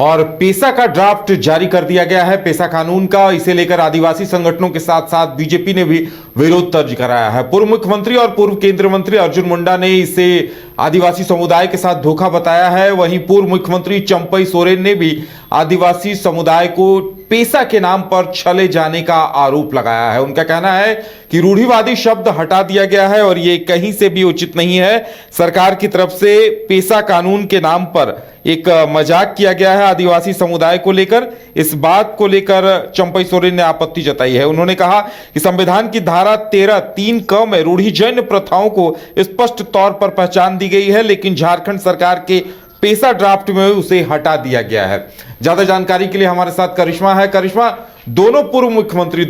और पेसा का ड्राफ्ट जारी कर दिया गया है। पेसा कानून का, इसे लेकर आदिवासी संगठनों के साथ साथ बीजेपी ने भी विरोध दर्ज कराया है। पूर्व मुख्यमंत्री और पूर्व केंद्रीय मंत्री अर्जुन मुंडा ने इसे आदिवासी समुदाय के साथ धोखा बताया है। वहीं पूर्व मुख्यमंत्री चंपई सोरेन ने भी आदिवासी समुदाय को पेसा के नाम पर छले जाने का आरोप लगाया है। उनका कहना है कि रूढ़िवादी शब्द हटा दिया गया है और ये कहीं से भी उचित नहीं है। सरकार की तरफ से पेसा कानून के नाम पर एक मजाक किया गया है आदिवासी समुदाय को लेकर। इस बात को लेकर चंपई सोरेन ने आपत्ति जताई है। उन्होंने कहा कि संविधान की धारा 13(3) में रूढ़िजन्य प्रथाओं को स्पष्ट तौर पर पहचान दी गई है, लेकिन झारखंड सरकार के पेसा ड्राफ्ट में उसे हटा दिया गया है। ज्यादा जानकारी के लिए हमारे साथ करिश्मा है। करिश्मा, दो पूर्व मुख्यमंत्री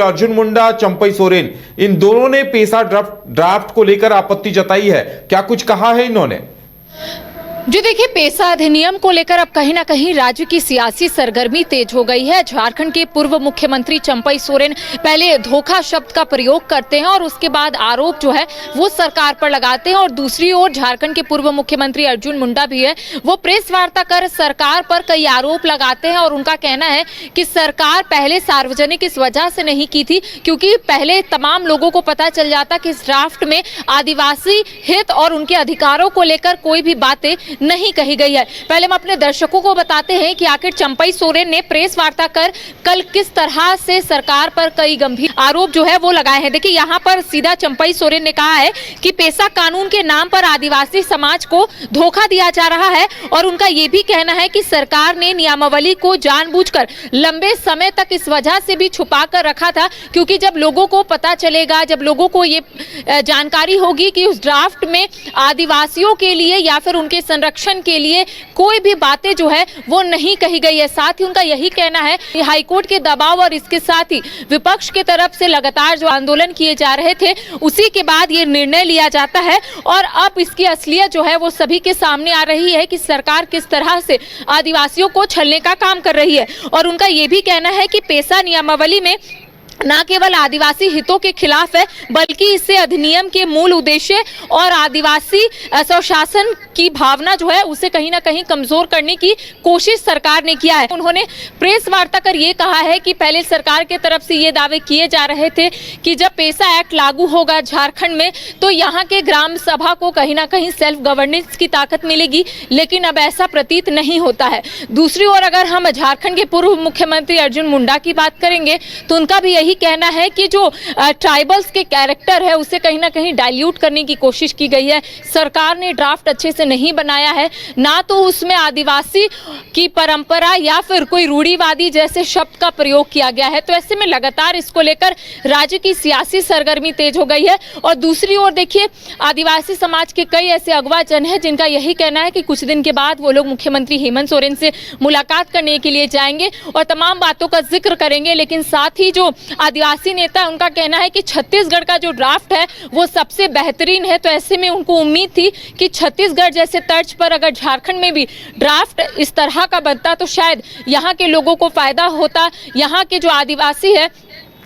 अर्जुन मुंडा, चंपई सोरेन, इन दोनों ने पेसा ड्राफ्ट को लेकर आपत्ति जताई है। क्या कुछ कहा है इन्होंने? जी देखिए, पेसा अधिनियम को लेकर अब कहीं ना कहीं राज्य की सियासी सरगर्मी तेज हो गई है। झारखंड के पूर्व मुख्यमंत्री चंपई सोरेन पहले धोखा शब्द का प्रयोग करते हैं और उसके बाद आरोप जो है वो सरकार पर लगाते हैं, और दूसरी ओर झारखंड के पूर्व मुख्यमंत्री अर्जुन मुंडा भी है, वो प्रेस वार्ता कर सरकार पर कई आरोप लगाते हैं। और उनका कहना है कि सरकार पहले सार्वजनिक इस वजह से नहीं की थी क्योंकि पहले तमाम लोगों को पता चल जाता कि इस ड्राफ्ट में आदिवासी हित और उनके अधिकारों को लेकर कोई भी बातें नहीं कही गई है। पहले हम अपने दर्शकों को बताते हैं कि आखिर चंपई सोरेन ने प्रेस वार्ता कर कल किस तरह से सरकार पर कई गंभीर आरोप जो है वो लगाए हैं। देखिए, यहाँ पर सीधा चंपई सोरेन ने कहा है कि पेसा कानून के नाम पर आदिवासी समाज को धोखा दिया जा रहा है, और उनका ये भी कहना है कि सरकार ने नियमावली को जानबूझकर लंबे समय तक इस वजह से भी छुपा कर रखा था क्योंकि जब लोगों को पता चलेगा, जब लोगों को ये जानकारी होगी कि उस ड्राफ्ट में आदिवासियों के लिए या फिर उनके संरक्षण के लिए कोई भी बातें जो है वो नहीं कही गई है। साथ ही उनका यही कहना है कि हाईकोर्ट के दबाव और इसके साथ ही विपक्ष की तरफ से लगातार जो आंदोलन किए जा रहे थे उसी के बाद ये निर्णय लिया जाता है, और अब इसकी असलियत जो है वो सभी के सामने आ रही है कि सरकार किस तरह से आदिवासियों को छलने का काम कर रही है। और उनका ये भी कहना है कि पेसा नियमावली में न केवल आदिवासी हितों के खिलाफ है बल्कि इससे अधिनियम के मूल उद्देश्य और आदिवासी स्वशासन की भावना जो है उसे कहीं ना कहीं कमजोर करने की कोशिश सरकार ने किया है। उन्होंने प्रेस वार्ता कर ये कहा है कि पहले सरकार के तरफ से ये दावे किए जा रहे थे कि जब पेसा एक्ट लागू होगा झारखंड में तो यहाँ के ग्राम सभा को कहीं ना कहीं सेल्फ गवर्नेंस की ताकत मिलेगी, लेकिन अब ऐसा प्रतीत नहीं होता है। दूसरी ओर अगर हम झारखंड के पूर्व मुख्यमंत्री अर्जुन मुंडा की बात करेंगे तो उनका भी कहना है कि जो ट्राइबल्स के कैरेक्टर है उसे कहीं ना कहीं डाइल्यूट करने की कोशिश की गई है। सरकार ने ड्राफ्ट अच्छे से नहीं बनाया है, ना तो उसमें आदिवासी की परंपरा या फिर कोई रूढ़िवादी जैसे शब्द का प्रयोग किया गया है। तो ऐसे में लगातार इसको लेकर राज्य की सियासी सरगर्मी तेज हो गई है। और दूसरी ओर देखिए, आदिवासी समाज के कई ऐसे अगवा जन हैं जिनका यही कहना है कि कुछ दिन के बाद वो लोग मुख्यमंत्री हेमंत सोरेन से मुलाकात करने के लिए जाएंगे और तमाम बातों का जिक्र करेंगे। लेकिन साथ ही जो आदिवासी नेता उनका कहना है कि छत्तीसगढ़ का जो ड्राफ्ट है वो सबसे बेहतरीन है। तो ऐसे में उनको उम्मीद थी कि छत्तीसगढ़ जैसे तर्ज पर अगर झारखंड में भी ड्राफ्ट इस तरह का बनता तो शायद यहाँ के लोगों को फायदा होता, यहाँ के जो आदिवासी है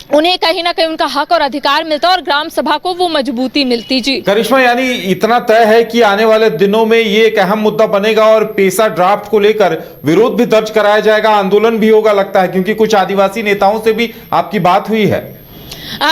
उन्हें कहीं ना कहीं उनका हक और अधिकार मिलता और ग्राम सभा को वो मजबूती मिलती। जी करिश्मा, यानी इतना तय है कि आने वाले दिनों में ये एक अहम मुद्दा बनेगा और पेसा ड्राफ्ट को लेकर विरोध भी दर्ज कराया जाएगा, आंदोलन भी होगा लगता है, क्योंकि कुछ आदिवासी नेताओं से भी आपकी बात हुई है।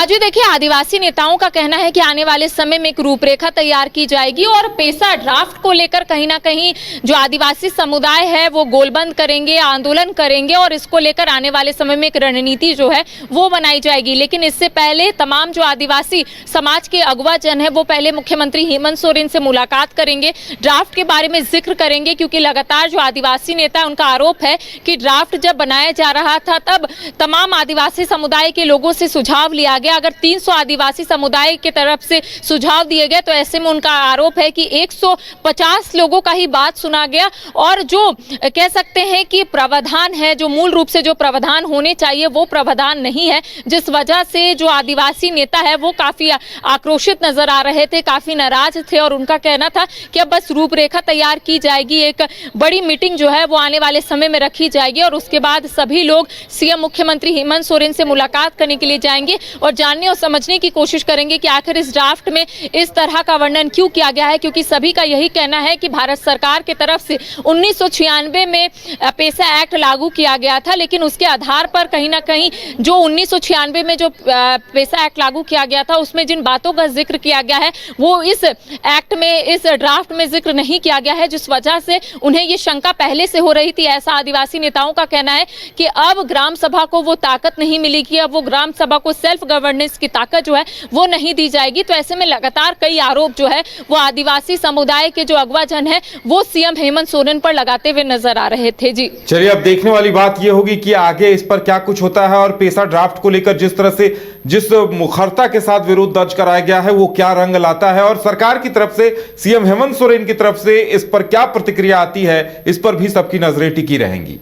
जी देखिए, आदिवासी नेताओं का कहना है कि आने वाले समय में एक रूपरेखा तैयार की जाएगी और पेसा ड्राफ्ट को लेकर कहीं ना कहीं जो आदिवासी समुदाय है वो गोलबंद करेंगे, आंदोलन करेंगे और इसको लेकर आने वाले समय में एक रणनीति जो है वो बनाई जाएगी। लेकिन इससे पहले तमाम जो आदिवासी समाज के अगवा जन है वो पहले मुख्यमंत्री हेमंत सोरेन से मुलाकात करेंगे, ड्राफ्ट के बारे में जिक्र करेंगे, क्योंकि लगातार जो आदिवासी नेता है उनका आरोप है कि ड्राफ्ट जब बनाया जा रहा था तब तमाम आदिवासी समुदाय के लोगों से सुझाव लिया गया। अगर 300 आदिवासी समुदाय की तरफ से सुझाव दिए गए तो ऐसे में उनका आरोप है कि 150 लोगों का ही बात सुना गया, और जो कह सकते हैं कि प्रावधान है, जो मूल रूप से जो प्रावधान होने चाहिए वो प्रावधान नहीं है, जिस वजह से जो आदिवासी नेता है वो काफी आक्रोशित नजर आ रहे थे, काफी नाराज थे। और उनका कहना था कि अब बस रूपरेखा तैयार की जाएगी, एक बड़ी मीटिंग जो है वो आने वाले समय में रखी जाएगी और उसके बाद सभी लोग सीएम मुख्यमंत्री हेमंत सोरेन से मुलाकात करने के लिए जाएंगे। और जानने और समझने की कोशिश करेंगे कि आखिर इस ड्राफ्ट में इस तरह का वर्णन क्यों किया गया है, क्योंकि सभी का यही कहना है कि भारत सरकार की तरफ से 1996 में पेसा एक्ट लागू किया गया था, लेकिन उसके आधार पर कहीं ना कहीं जो 1996 में जो पेसा एक्ट लागू किया गया था उसमें जिन बातों का जिक्र किया गया है वो इस एक्ट में, इस ड्राफ्ट में जिक्र नहीं किया गया है, जिस वजह से उन्हें ये शंका पहले से हो रही थी। ऐसा आदिवासी नेताओं का कहना है कि अब ग्राम सभा को वो ताकत नहीं मिलेगी, अब वो ग्राम सभा को सेल्फ गवर्नेंस की ताकत जो है वो नहीं दी जाएगी। तो ऐसे में लगातार कई आरोप जो है वो आदिवासी समुदाय के जो अगवा जन है वो सीएम हेमंत सोरेन पर लगाते हुए नजर आ रहे थे। जी चलिए, अब देखने वाली बात यह होगी कि आगे इस पर क्या कुछ होता है और पेसा ड्राफ्ट को लेकर जिस तरह से, जिस मुखरता के साथ विरोध दर्ज कराया गया है वो क्या रंग लाता है और सरकार की तरफ से, सीएम हेमंत सोरेन की तरफ से इस पर क्या प्रतिक्रिया आती है, इस पर भी सबकी नजरें टिकी रहेंगी।